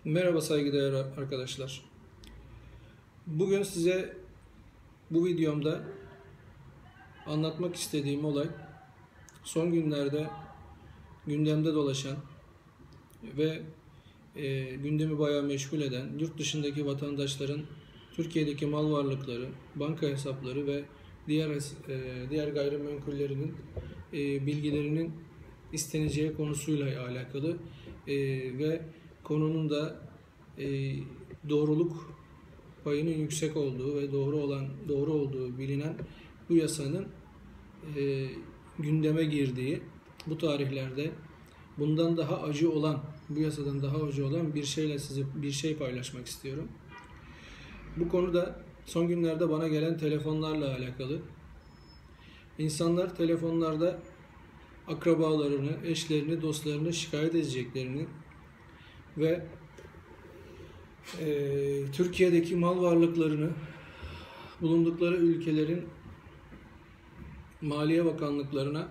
Merhaba saygıdeğer arkadaşlar. Bugün size bu videomda anlatmak istediğim olay son günlerde gündemde dolaşan ve gündemi bayağı meşgul eden yurt dışındaki vatandaşların Türkiye'deki mal varlıkları, banka hesapları ve diğer gayrimenkullerinin bilgilerinin isteneceği konusuyla alakalı ve konunun da doğruluk payının yüksek olduğu ve doğru olduğu bilinen bu yasanın gündeme girdiği bu tarihlerde bundan daha acı olan, bu yasadan daha acı olan bir şey paylaşmak istiyorum. Bu konuda son günlerde bana gelen telefonlarla alakalı. İnsanlar telefonlarda akrabalarını, eşlerini, dostlarını şikayet edeceklerini ve Türkiye'deki mal varlıklarını bulundukları ülkelerin Maliye Bakanlıklarına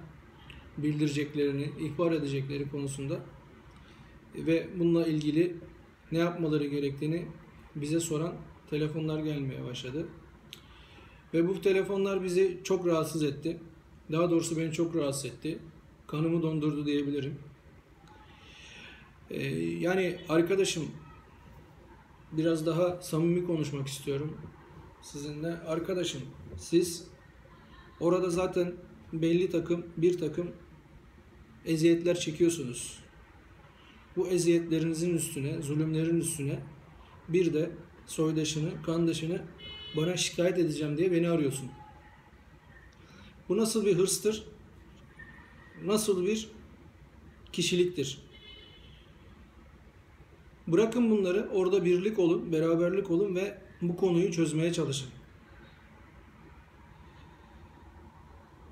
bildireceklerini, ihbar edecekleri konusunda ve bununla ilgili ne yapmaları gerektiğini bize soran telefonlar gelmeye başladı. Ve bu telefonlar bizi çok rahatsız etti. Daha doğrusu beni çok rahatsız etti. Kanımı dondurdu diyebilirim. Yani arkadaşım, biraz daha samimi konuşmak istiyorum sizinle. Arkadaşım, siz orada zaten bir takım eziyetler çekiyorsunuz. Bu eziyetlerinizin üstüne, zulümlerin üstüne bir de soydaşını, kandaşını bana şikayet edeceğim diye beni arıyorsun. Bu nasıl bir hırstır? Nasıl bir kişiliktir? Bırakın bunları, orada birlik olun, beraberlik olun ve bu konuyu çözmeye çalışın.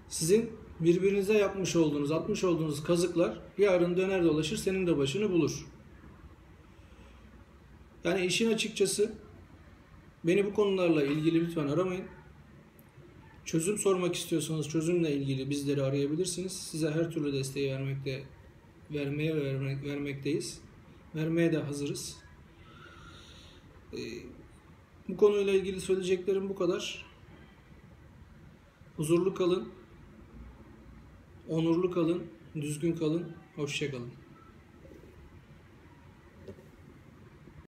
Sizin birbirinize atmış olduğunuz kazıklar yarın döner dolaşır senin de başını bulur. Yani işin açıkçası beni bu konularla ilgili lütfen aramayın. Çözüm sormak istiyorsanız çözümle ilgili bizleri arayabilirsiniz. Size her türlü desteği vermekteyiz. Vermeye de hazırız. Bu konuyla ilgili söyleyeceklerim bu kadar. Huzurlu kalın, onurlu kalın, düzgün kalın, hoşça kalın.